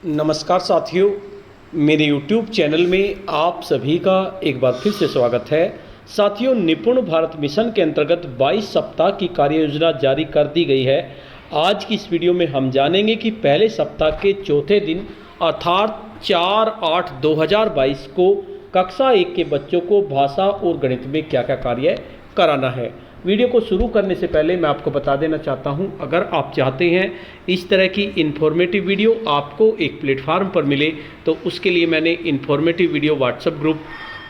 नमस्कार साथियों, मेरे YouTube चैनल में आप सभी का एक बार फिर से स्वागत है। साथियों, निपुण भारत मिशन के अंतर्गत 22 सप्ताह की कार्य योजना जारी कर दी गई है। आज की इस वीडियो में हम जानेंगे कि पहले सप्ताह के चौथे दिन अर्थात 4/8/2022 को कक्षा 1 के बच्चों को भाषा और गणित में क्या क्या कार्य कराना है। वीडियो को शुरू करने से पहले मैं आपको बता देना चाहता हूं, अगर आप चाहते हैं इस तरह की इन्फॉर्मेटिव वीडियो आपको एक प्लेटफार्म पर मिले तो उसके लिए मैंने इन्फॉर्मेटिव वीडियो व्हाट्सएप ग्रुप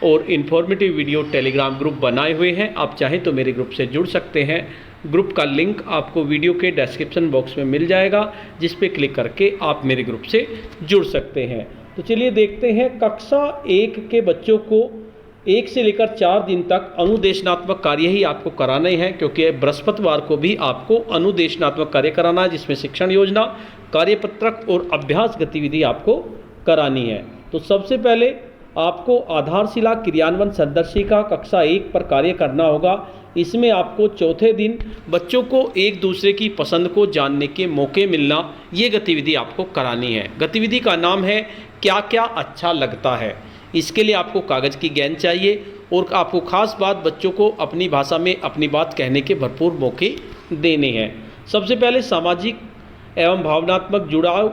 और इन्फॉर्मेटिव वीडियो टेलीग्राम ग्रुप बनाए हुए हैं। आप चाहें तो मेरे ग्रुप से जुड़ सकते हैं। ग्रुप का लिंक आपको वीडियो के डिस्क्रिप्शन बॉक्स में मिल जाएगा, जिस पे क्लिक करके आप मेरे ग्रुप से जुड़ सकते हैं। तो चलिए देखते हैं, कक्षा 1 के बच्चों को 1 से लेकर 4 दिन तक अनुदेशनात्मक कार्य ही आपको कराने हैं, क्योंकि बृहस्पतिवार को भी आपको अनुदेशनात्मक कार्य कराना है, जिसमें शिक्षण योजना, कार्यपत्रक और अभ्यास गतिविधि आपको करानी है। तो सबसे पहले आपको आधारशिला क्रियान्वयन संदर्शिका कक्षा 1 पर कार्य करना होगा। इसमें आपको चौथे दिन बच्चों को एक दूसरे की पसंद को जानने के मौके मिलना, ये गतिविधि आपको करानी है। गतिविधि का नाम है क्या क्या अच्छा लगता है। इसके लिए आपको कागज़ की गेंद चाहिए और आपको खास बात, बच्चों को अपनी भाषा में अपनी बात कहने के भरपूर मौके देने हैं। सबसे पहले सामाजिक एवं भावनात्मक जुड़ाव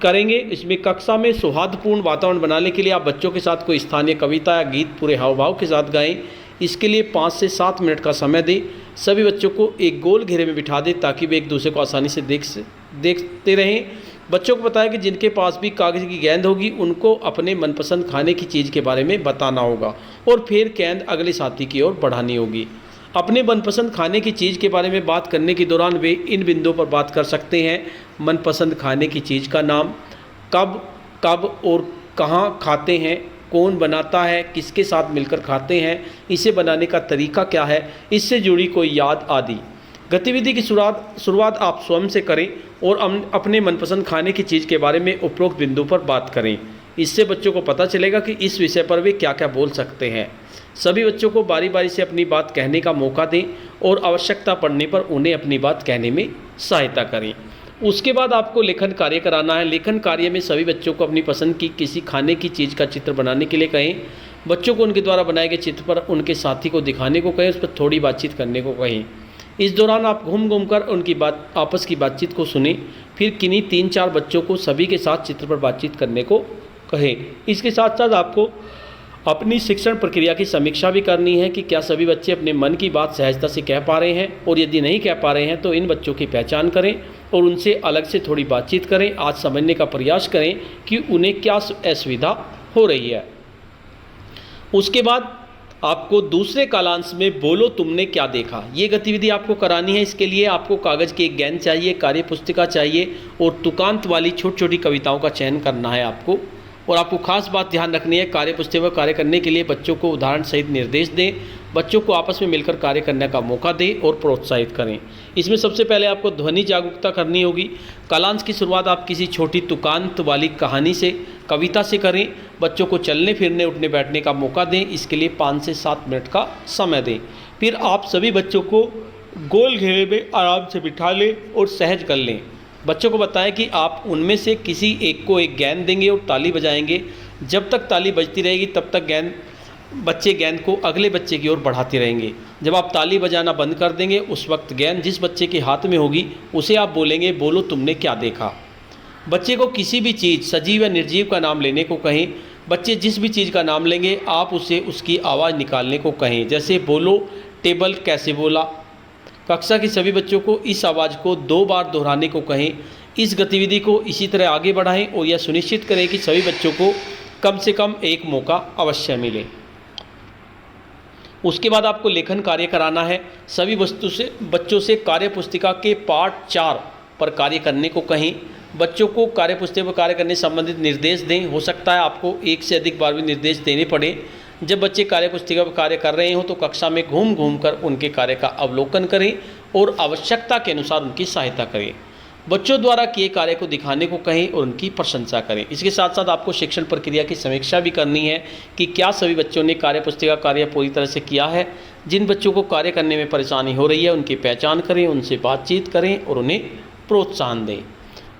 करेंगे। इसमें कक्षा में सौहार्दपूर्ण वातावरण बनाने के लिए आप बच्चों के साथ कोई स्थानीय कविता या गीत पूरे हाव भाव के साथ गाएं। इसके लिए 5 से 7 मिनट का समय दें। सभी बच्चों को एक गोल घेरे में बिठा दें ताकि वे एक दूसरे को आसानी से देखते रहें। बच्चों को बताया कि जिनके पास भी कागज़ की गेंद होगी उनको अपने मनपसंद खाने की चीज़ के बारे में बताना होगा और फिर गेंद अगले साथी की ओर बढ़ानी होगी। अपने मनपसंद खाने की चीज़ के बारे में बात करने के दौरान वे इन बिंदुओं पर बात कर सकते हैं: मनपसंद खाने की चीज़ का नाम, कब कब और कहाँ खाते हैं, कौन बनाता है, किसके साथ मिलकर खाते हैं, इसे बनाने का तरीका क्या है, इससे जुड़ी कोई याद आदि। गतिविधि की शुरुआत आप स्वयं से करें और अपने मनपसंद खाने की चीज़ के बारे में उपरोक्त बिंदु पर बात करें। इससे बच्चों को पता चलेगा कि इस विषय पर वे क्या क्या बोल सकते हैं। सभी बच्चों को बारी बारी से अपनी बात कहने का मौका दें और आवश्यकता पड़ने पर उन्हें अपनी बात कहने में सहायता करें। उसके बाद आपको लेखन कार्य कराना है। लेखन कार्य में सभी बच्चों को अपनी पसंद की किसी खाने की चीज़ का चित्र बनाने के लिए कहें। बच्चों को उनके द्वारा बनाए गए चित्र पर उनके साथी को दिखाने को कहें, उस पर थोड़ी बातचीत करने को कहें। इस दौरान आप घूम घूम कर उनकी आपस की बातचीत को सुनें। फिर किन्हीं 3-4 बच्चों को सभी के साथ चित्र पर बातचीत करने को कहें। इसके साथ साथ आपको अपनी शिक्षण प्रक्रिया की समीक्षा भी करनी है कि क्या सभी बच्चे अपने मन की बात सहजता से कह पा रहे हैं, और यदि नहीं कह पा रहे हैं तो इन बच्चों की पहचान करें और उनसे अलग से थोड़ी बातचीत करें। आज समझने का प्रयास करें कि उन्हें क्या असुविधा हो रही है। उसके बाद आपको दूसरे कालांश में बोलो तुमने क्या देखा, ये गतिविधि आपको करानी है। इसके लिए आपको कागज़ की एक गेंद चाहिए, कार्य पुस्तिका चाहिए और तुकांत वाली छोटी छोटी कविताओं का चयन करना है आपको। और आपको खास बात ध्यान रखनी है, कार्य पुस्तिका कार्य करने के लिए बच्चों को उदाहरण सहित निर्देश दें। बच्चों को आपस में मिलकर कार्य करने का मौका दें और प्रोत्साहित करें। इसमें सबसे पहले आपको ध्वनि जागरूकता करनी होगी। कालांश की शुरुआत आप किसी छोटी तुकांत वाली कहानी से, कविता से करें। बच्चों को चलने फिरने उठने बैठने का मौका दें। इसके लिए 5 से 7 मिनट का समय दें। फिर आप सभी बच्चों को गोल घेरे में आराम से बिठा लें और सहज कर लें। बच्चों को बताएं कि आप उनमें से किसी एक को एक गेंद देंगे और ताली बजाएंगे। जब तक ताली बजती रहेगी तब तक बच्चे गेंद को अगले बच्चे की ओर बढ़ाते रहेंगे। जब आप ताली बजाना बंद कर देंगे उस वक्त गेंद जिस बच्चे के हाथ में होगी उसे आप बोलेंगे, बोलो तुमने क्या देखा। बच्चे को किसी भी चीज़, सजीव या निर्जीव का नाम लेने को कहें। बच्चे जिस भी चीज़ का नाम लेंगे आप उसे उसकी आवाज़ निकालने को कहें। जैसे बोलो टेबल कैसे बोला। कक्षा के सभी बच्चों को इस आवाज़ को 2 बार दोहराने को कहें। इस गतिविधि को इसी तरह आगे बढ़ाएं और यह सुनिश्चित करें कि सभी बच्चों को कम से कम एक मौका अवश्य मिले। उसके बाद आपको लेखन कार्य कराना है। सभी बच्चों से कार्य पुस्तिका के पाठ 4 पर कार्य करने को कहें। बच्चों को कार्य पुस्तिका पर कार्य करने संबंधित निर्देश दें। हो सकता है आपको एक से अधिक बार भी निर्देश देने पड़े। जब बच्चे कार्य पुस्तिका पर कार्य कर रहे हों तो कक्षा में घूम घूम कर उनके कार्य का अवलोकन करें और आवश्यकता के अनुसार उनकी सहायता करें। बच्चों द्वारा किए कार्य को दिखाने को कहें और उनकी प्रशंसा करें। इसके साथ साथ आपको शिक्षण प्रक्रिया की समीक्षा भी करनी है कि क्या सभी बच्चों ने कार्य पुस्तिका कार्य पूरी तरह से किया है। जिन बच्चों को कार्य करने में परेशानी हो रही है उनकी पहचान करें, उनसे बातचीत करें और उन्हें प्रोत्साहन दें।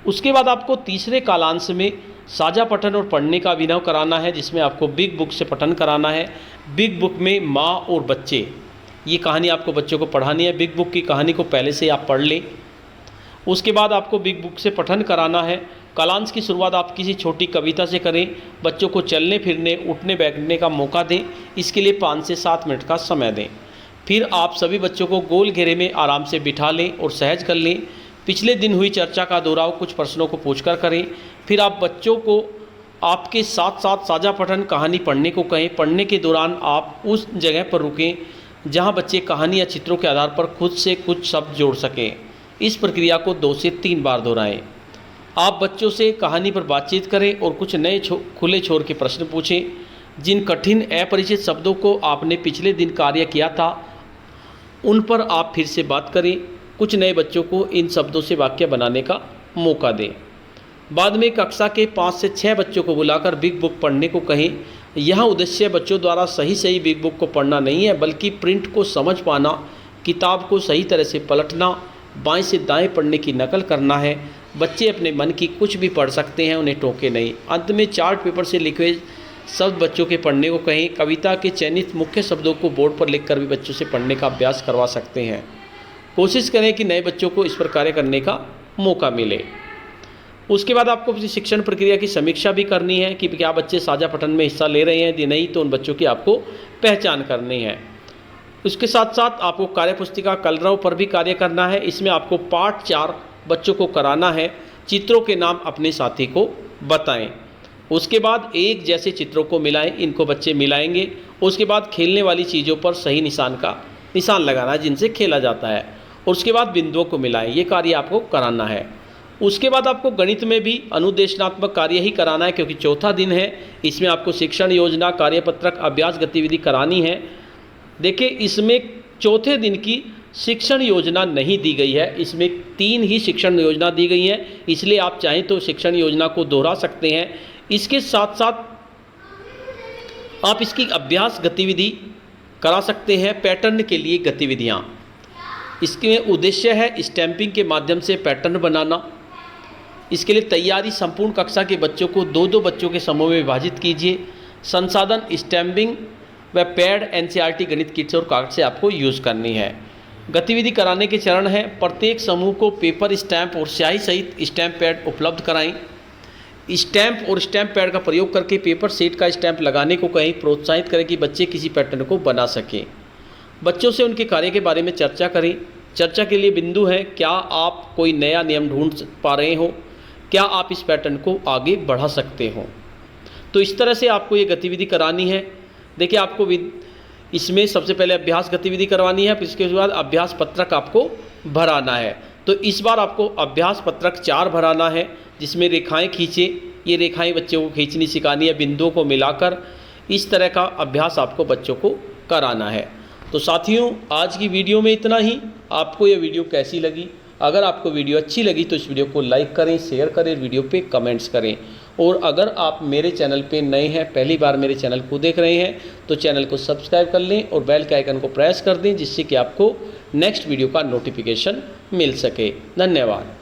उसके बाद आपको तीसरे कालांश में साझा पठन और पढ़ने का अभिनव कराना है, जिसमें आपको बिग बुक से पठन कराना है। बिग बुक में माँ और बच्चे, ये कहानी आपको बच्चों को पढ़ानी है। बिग बुक की कहानी को पहले से आप पढ़ लें। उसके बाद आपको बिग बुक से पठन कराना है। कालांश की शुरुआत आप किसी छोटी कविता से करें। बच्चों को चलने फिरने, उठने बैठने का मौका दें। इसके लिए 5 से 7 मिनट का समय दें। फिर आप सभी बच्चों को गोल घेरे में आराम से बिठा लें और सहज कर लें। पिछले दिन हुई चर्चा का दोहराव कुछ प्रश्नों को पूछकर करें। फिर आप बच्चों को आपके साथ साथ साझा पठन कहानी पढ़ने को कहें। पढ़ने के दौरान आप उस जगह पर रुकें जहां बच्चे कहानी या चित्रों के आधार पर खुद से कुछ शब्द जोड़ सकें। इस प्रक्रिया को 2 से 3 बार दोहराएं। आप बच्चों से कहानी पर बातचीत करें और कुछ नए खुले छोर के प्रश्न पूछें। जिन कठिन अपरिचित शब्दों को आपने पिछले दिन कार्य किया था उन पर आप फिर से बात करें। कुछ नए बच्चों को इन शब्दों से वाक्य बनाने का मौका दें। बाद में कक्षा के 5 से 6 बच्चों को बुलाकर बिग बुक पढ़ने को कहें। यहाँ उद्देश्य बच्चों द्वारा सही बिग बुक को पढ़ना नहीं है, बल्कि प्रिंट को समझ पाना, किताब को सही तरह से पलटना, बाएं से दाएं पढ़ने की नकल करना है। बच्चे अपने मन की कुछ भी पढ़ सकते हैं, उन्हें टोके नहीं। अंत में चार्ट पेपर से लिखे हुए शब्द बच्चों के पढ़ने को कहें। कविता के चयनित मुख्य शब्दों को बोर्ड पर लिखकर भी बच्चों से पढ़ने का अभ्यास करवा सकते हैं। कोशिश करें कि नए बच्चों को इस पर कार्य करने का मौका मिले। उसके बाद आपको अपनी शिक्षण प्रक्रिया की समीक्षा भी करनी है कि क्या बच्चे साझा पठन में हिस्सा ले रहे हैं यदि नहीं तो उन बच्चों की आपको पहचान करनी है। उसके साथ साथ आपको कार्यपुस्तिका कलरव पर भी कार्य करना है। इसमें आपको पाठ 4 बच्चों को कराना है। चित्रों के नाम अपने साथी को बताएं। उसके बाद एक जैसे चित्रों को मिलाएं। इनको बच्चे मिलाएंगे। उसके बाद खेलने वाली चीज़ों पर सही निशान लगाना है जिनसे खेला जाता है। और उसके बाद बिंदुओं को मिलाएं। ये कार्य आपको कराना है। उसके बाद आपको गणित में भी अनुदेशनात्मक कार्य ही कराना है, क्योंकि चौथा दिन है। इसमें आपको शिक्षण योजना, कार्यपत्रक, अभ्यास गतिविधि करानी है। देखिए, इसमें चौथे दिन की शिक्षण योजना नहीं दी गई है। इसमें 3 ही शिक्षण योजना दी गई हैं, इसलिए आप चाहें तो शिक्षण योजना को दोहरा सकते हैं। इसके साथ साथ आप इसकी अभ्यास गतिविधि करा सकते हैं। पैटर्न के लिए गतिविधियाँ, इसके उद्देश्य है स्टैंपिंग के माध्यम से पैटर्न बनाना। इसके लिए तैयारी संपूर्ण कक्षा के बच्चों को 2-2 बच्चों के समूह में विभाजित कीजिए। संसाधन स्टैंपिंग व पैड एनसीईआरटी गणित किट्स और कागज से आपको यूज़ करनी है। गतिविधि कराने के चरण हैं। प्रत्येक समूह को पेपर स्टैंप और स्याही सहित स्टैंप पैड उपलब्ध कराएं। स्टैंप और स्टैंप पैड का प्रयोग करके पेपर सेट का स्टैंप लगाने को कहें। प्रोत्साहित करें कि बच्चे किसी पैटर्न को बना सकें। बच्चों से उनके कार्य के बारे में चर्चा करें। चर्चा के लिए बिंदु हैं, क्या आप कोई नया नियम ढूंढ पा रहे हो? क्या आप इस पैटर्न को आगे बढ़ा सकते हो? तो इस तरह से आपको ये गतिविधि करानी है। देखिए, आपको इसमें सबसे पहले अभ्यास गतिविधि करवानी है, फिर इसके बाद अभ्यास पत्रक आपको भराना है। तो इस बार आपको अभ्यास पत्रक 4 भराना है, जिसमें रेखाएं खींचे। ये रेखाएं बच्चों को खींचनी सिखानी है, बिंदुओं को मिलाकर। इस तरह का अभ्यास आपको बच्चों को कराना है। तो साथियों, आज की वीडियो में इतना ही। आपको ये वीडियो कैसी लगी? अगर आपको वीडियो अच्छी लगी तो इस वीडियो को लाइक करें, शेयर करें, वीडियो पे कमेंट्स करें। और अगर आप मेरे चैनल पे नए हैं, पहली बार मेरे चैनल को देख रहे हैं, तो चैनल को सब्सक्राइब कर लें और बेल के आइकन को प्रेस कर दें, जिससे कि आपको नेक्स्ट वीडियो का नोटिफिकेशन मिल सके। धन्यवाद।